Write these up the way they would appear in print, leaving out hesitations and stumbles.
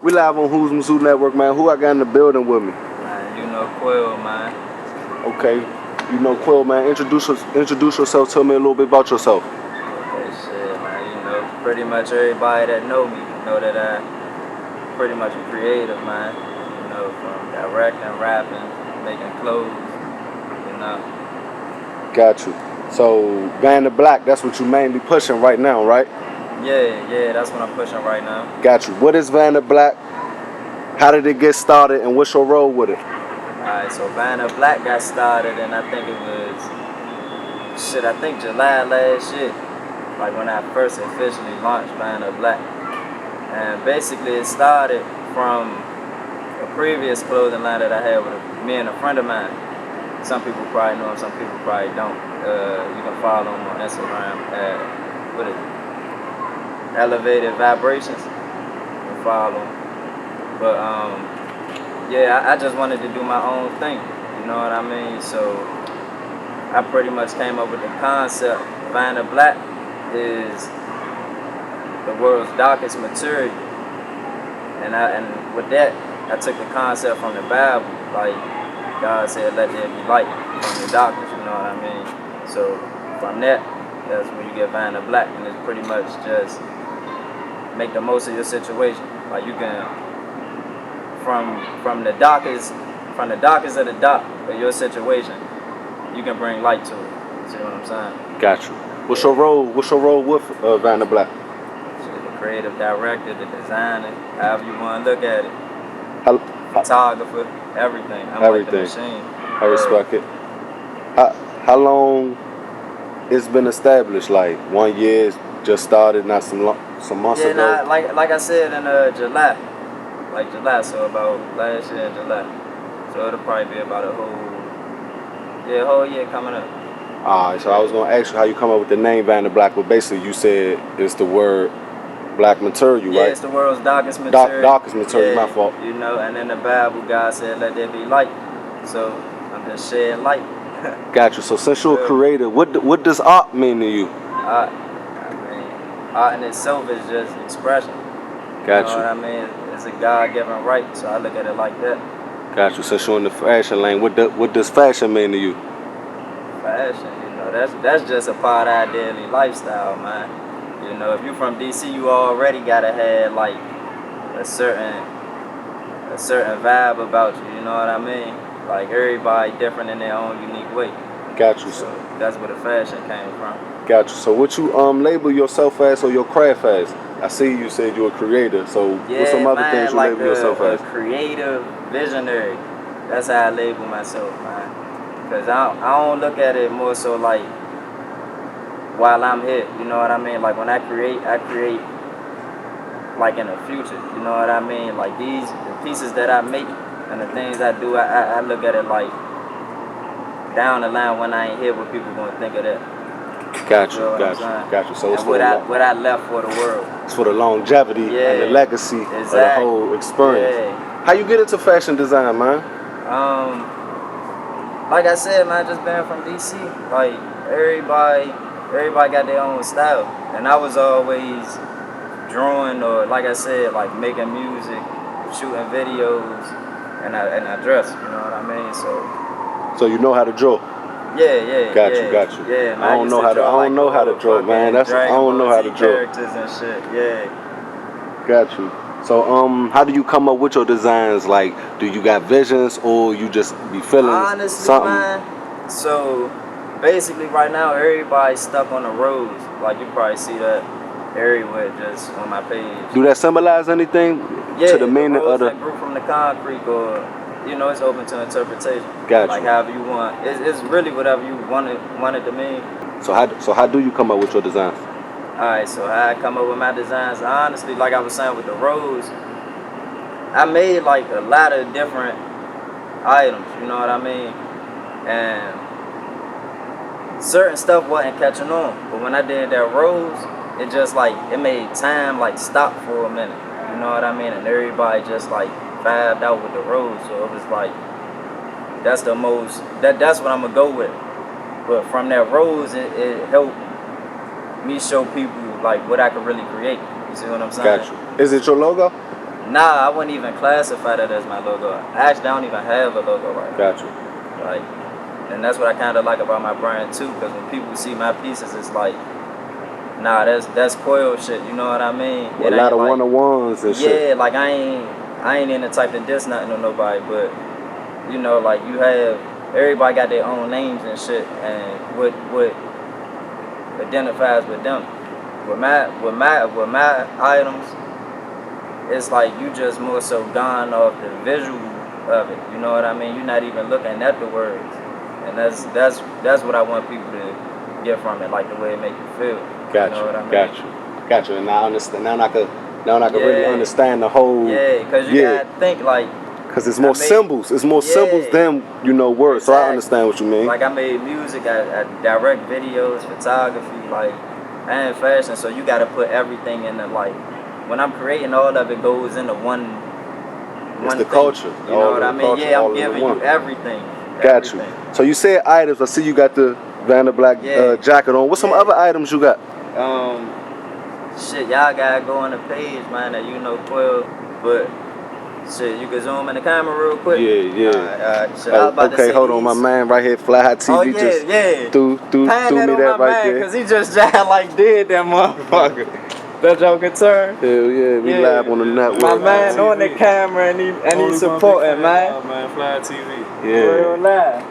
We live on HouzamazooNetwork, man. Who I got in the building with me? Man, you know Quell, man. Okay. You know Quell, man. Introduce yourself. Tell me a little bit about yourself. Okay, shit, man. You know, pretty much everybody that know me know that I pretty much a creative, man. You know, from directing, rapping, making clothes, you know. Got you. So, Van the Black, that's what you mainly pushing right now, right? Yeah, that's what I'm pushing right now. Got you. What is Van the Black? How did it get started, and what's your role with it? Alright, so Banner Black got started, and I think it was, I think July last year, like when I first officially launched Banner Black. And basically it started from a previous clothing line that I had with me and a friend of mine. Some people probably know him, some people probably don't. You can follow him on Instagram at, what is it? Elevated Vibrations. You can follow him. But yeah, I just wanted to do my own thing, you know what I mean? So I pretty much came up with the concept. Banner Black is the world's darkest material, and with that, I took the concept from the Bible, like God said, "Let there be light from the darkness," you know what I mean? So from that, that's where you get Banner Black, and it's pretty much just make the most of your situation. Like you can. From the darkest of the dark of your situation, you can bring light to it. See what I'm saying? Got you. What's your role? What's your role with Van the Black? The creative director, the designer, however you want to look at it. Photographer, everything. I'm like the machine. I respect it. How long it's been established? Like 1 year, just started, not some months ago. Yeah, like I said in July. Like July, so about last year in July. So it'll probably be about a whole year coming up. Alright, so I was gonna ask you how you come up with the name Van the Black, but basically you said it's the word black material, right? Yeah, it's the world's darkest material. Darkest material, yeah, my fault. You know, and in the Bible, God said, "Let there be light." So I'm just shedding light. Got you. So since you're a creator, what does art mean to you? Art, I mean, art in itself is just expression. Got you. Know what I mean? It's a God-given right, so I look at it like that. Got you. Since you're in the fashion lane, what does fashion mean to you? Fashion, you know, that's just a part of our daily lifestyle, man. You know, if you're from DC, you already gotta have like a certain vibe about you. You know what I mean? Like everybody different in their own unique way. Got you. So that's where the fashion came from. Got you. So what you label yourself as or your craft as? I see you said you're a creator. So what's some other things you label yourself as? A creative visionary. That's how I label myself, man. Because I don't look at it more so like while I'm here. You know what I mean? Like when I create like in the future. You know what I mean? Like the pieces that I make and the things I do, I look at it like down the line when I ain't here, what people gonna think of that. Got you. So it's what I left for the world. It's for the longevity and the legacy of the whole experience. Yeah. How you get into fashion design, man? Like I said, man, just being from DC, like everybody got their own style, and I was always drawing or like I said, like making music, shooting videos, and I dress. You know what I mean? So you know how to draw. Yeah. Got you. Yeah, man. I don't know how to draw, man. I don't know how to draw. Characters and shit. Yeah. Got you. So how do you come up with your designs? Like, do you got visions or you just be feeling something? Man. So basically, right now everybody's stuck on the roads. Like you probably see that everywhere, just on my page. Do that symbolize anything to the meaning of the? That grew from the concrete, or you know, it's open to interpretation. Got you. Like however you want. It's really whatever you want it to mean. So how do you come up with your designs? Alright, so how I come up with my designs, honestly, like I was saying with the rose, I made like a lot of different items, you know what I mean? And certain stuff wasn't catching on. But when I did that rose, it just like, it made time like stop for a minute, you know what I mean? And everybody just like vibed out with the rose, so it was like, that's the most, that's what I'm gonna go with. But from that rose, it helped me show people like what I could really create. You see what I'm saying? Got you. Is it your logo? Nah, I wouldn't even classify that as my logo. I actually don't even have a logo right now. Got you. Like, and that's what I kind of like about my brand too, because when people see my pieces, it's like, nah, that's Quell shit. You know what I mean? A lot of one-on-ones and shit. Yeah, like I ain't in the type to diss nothing to nobody, but you know, like you have everybody got their own names and shit, and what identifies with them. With my items, it's like you just more so gone off the visual of it. You know what I mean? You're not even looking at the words, and that's what I want people to get from it, like the way it make you feel. Got you. Know what I mean? Got you. And I understand. Now I can really understand the whole. Yeah, because you gotta think like. Because it's more symbols. It's more symbols than words. Exactly. So I understand what you mean. Like I made music, I direct videos, photography, like and fashion. So you gotta put everything in the like. When I'm creating, all of it goes into one. It's the culture. You know what I mean? Culture, yeah, I'm giving you everything. Got you. So you said items. I see you got the Vanna Black jacket on. What's some other items you got? Shit, y'all gotta go on the page, man. That you know Quell, but shit, you can zoom in the camera real quick. Yeah. Alright. Shit, I was about to say hold on, my man right here, Fly High TV. Threw me that right there. Cause he just like did that motherfucker. That joker turn. Hell yeah, we live on the network. My man on the camera and he supporting, man. Man, Fly TV. Yeah. Real live.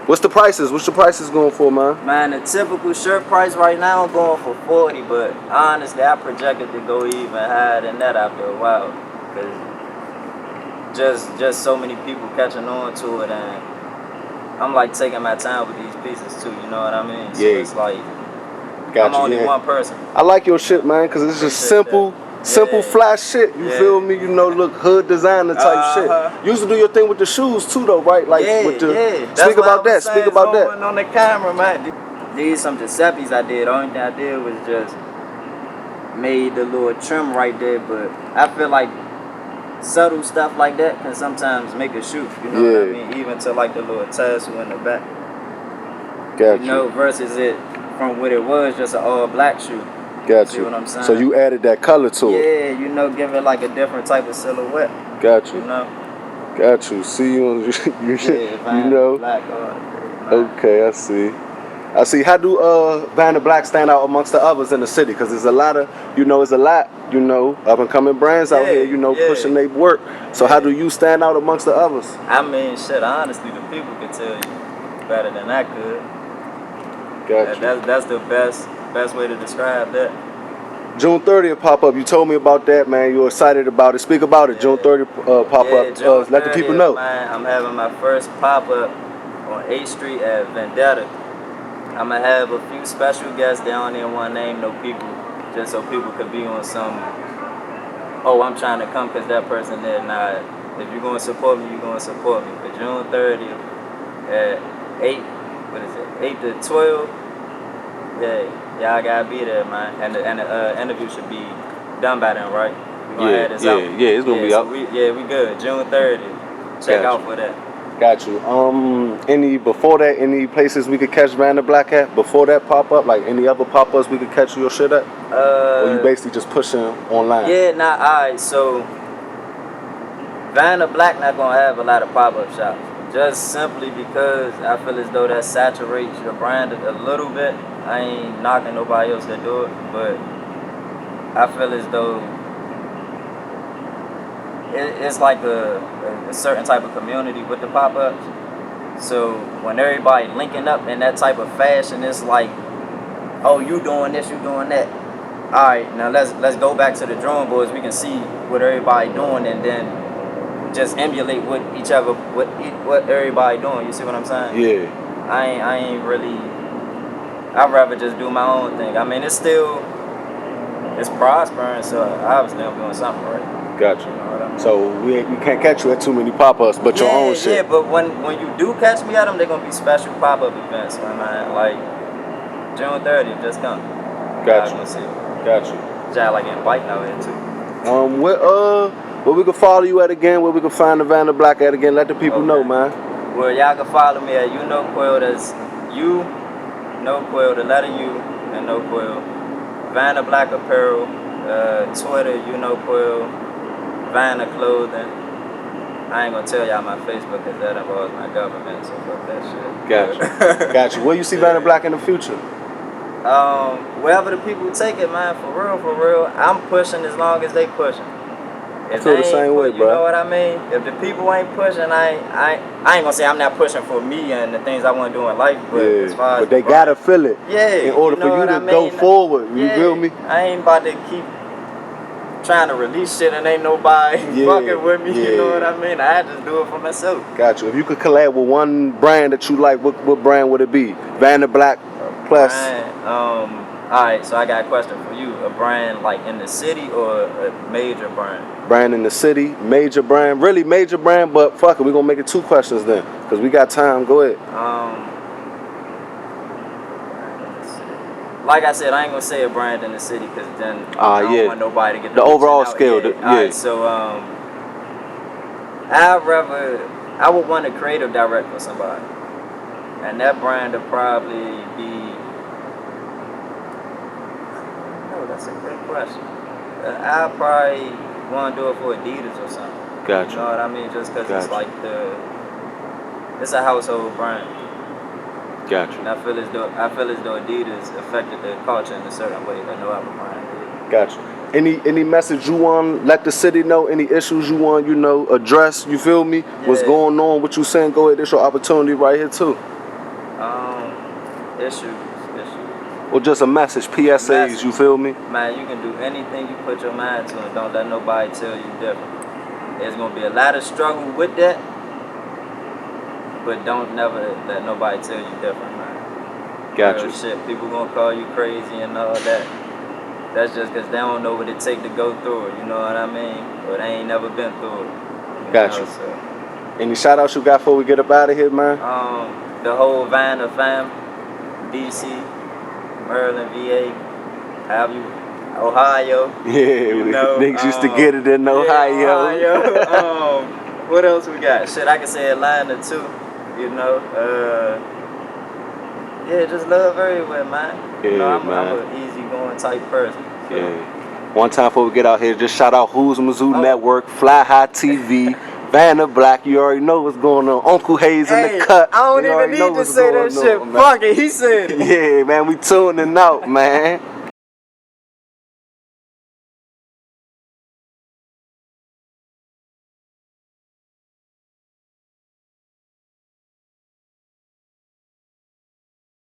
What's the prices? What's the prices going for, man? Man, the typical shirt price right now I'm going for 40, but honestly, I projected to go even higher than that after a while, cause just so many people catching on to it, and I'm like taking my time with these pieces too. You know what I mean? So it's like. I'm only one person. I like your shit, man, because it's just simple fly shit. You feel me? You know, look, hood designer type shit. You used to do your thing with the shoes too, though, right? Like with the speak about that. Speak about that. On the camera, man. These some Giuseppe's I did. Only thing I did was just made the little trim right there, but I feel like subtle stuff like that can sometimes make a shoot. You know what I mean? Even to like the little tassel in the back. Gotcha. You know, versus it. From what it was, just an all black shoe. Got See you. what I'm saying? So you added that color to it. Yeah, you know, give it like a different type of silhouette. Got you. You know. Got you. See you on you know. Black okay, I see. How do Vanna Black stand out amongst the others in the city? Because there's a lot of, up and coming brands out here, pushing their work. So how do you stand out amongst the others? I mean, shit. Honestly, the people can tell you better than I could. That's the best way to describe that. June 30th pop up. You told me about that, man. You're excited about it. Speak about it. June 30th pop up. Let the people know. Man, I'm having my first pop up on 8th Street at Vendetta. I'm gonna have a few special guests. They don't even want to name no people, just so people could be on some. Oh, I'm trying to come because that person there. Nah, if you're gonna support me, you're gonna support me. But June 30th at 8. What is it? 8 to 12. Yeah, y'all gotta be there, man. And the interview should be done by then, right? We gonna add this out. Yeah, it's gonna be up. So we good. June 30th. Check out for that. Got you. Any places we could catch Vanna Black at before that pop up? Like any other pop ups we could catch your shit at? Or you basically just pushing online? Yeah, alright. So Vanna Black not gonna have a lot of pop up shops. Just simply because I feel as though that saturates your brand a little bit. I ain't knocking nobody else that do it, but I feel as though it's like a certain type of community with the pop-ups. So when everybody linking up in that type of fashion, it's like, oh, you doing this, you doing that. All right, now let's go back to the drawing boards. We can see what everybody doing, and then just emulate what everybody doing. You see what I'm saying? Yeah. I ain't really. I'd rather just do my own thing. I mean, it's prospering, so obviously I'm doing something right. Got you. You know what I mean? So we can't catch you at too many pop-ups, but your own shit. Yeah, but when you do catch me at them, they're gonna be special pop-up events, man. Like June 30th, just come. Got you. Got you. Just like inviting out here too. Where we can follow you at again? Where we can find the Vanna Black at again? Let the people know, man. Well, y'all can follow me at Quell. That's you, no Quell, the letter U, and no Quell. Vanna Black Apparel, Twitter, Quell. Vanna clothing. I ain't gonna tell y'all my Facebook because that involves my government, so fuck that shit. Gotcha. Gotcha. Where you see Vanna Black in the future? Wherever the people take it, man, for real. I'm pushing as long as they pushing. I feel the same way, bro. You know what I mean? If the people ain't pushing, I ain't gonna say I'm not pushing for me and the things I want to do in life, but as far as but they gotta feel it. Yeah. In order for you to go forward, you feel me? I ain't about to keep trying to release shit and ain't nobody fucking with me. You know what I mean? I just do it for myself. Got you. If you could collab with one brand that you like, what brand would it be? Vanna Black plus. Alright, so I got a question for you. A brand like in the city or a major brand? Brand in the city, major brand, really major brand, but fuck it, we're gonna make it 2 questions then, because we got time. Go ahead. Like I said, I ain't gonna say a brand in the city because then I don't want nobody to get the overall scale. Alright, so I would want a creative direct for somebody, and that brand would probably be. That's a good question. I probably want to do it for Adidas or something. Gotcha. You know what I mean? Just because it's like it's a household brand. Gotcha. And I feel as though Adidas affected the culture in a certain way that no other brand did. Gotcha. Any message you want let the city know? Any issues you want address? You feel me? Yeah. What's going on? What you saying? Go ahead. This your opportunity right here too. Issues. Or just a message, PSAs, you feel me? Man, you can do anything you put your mind to and don't let nobody tell you different. There's going to be a lot of struggle with that, but don't never let nobody tell you different, man. Gotcha. Shit, people going to call you crazy and all that. That's just because they don't know what it take to go through it, you know what I mean? Or they ain't never been through it. Gotcha. Any shout outs you got before we get up out of here, man? The whole Vanna fam, DC. Maryland, VA, Ohio. Yeah, niggas used to get it in Ohio. What else we got? Shit, I can say Atlanta too. You know, just love everywhere, man. Yeah, I'm an easygoing type person. So. Yeah. One time before we get out here, just shout out HouzamazooNetwork, Fly High TV. Vanna Black, you already know what's going on. Uncle Hayes in the cut. I don't even need to say that shit. Fuck it, he said it. Yeah, man, we tuning out, man.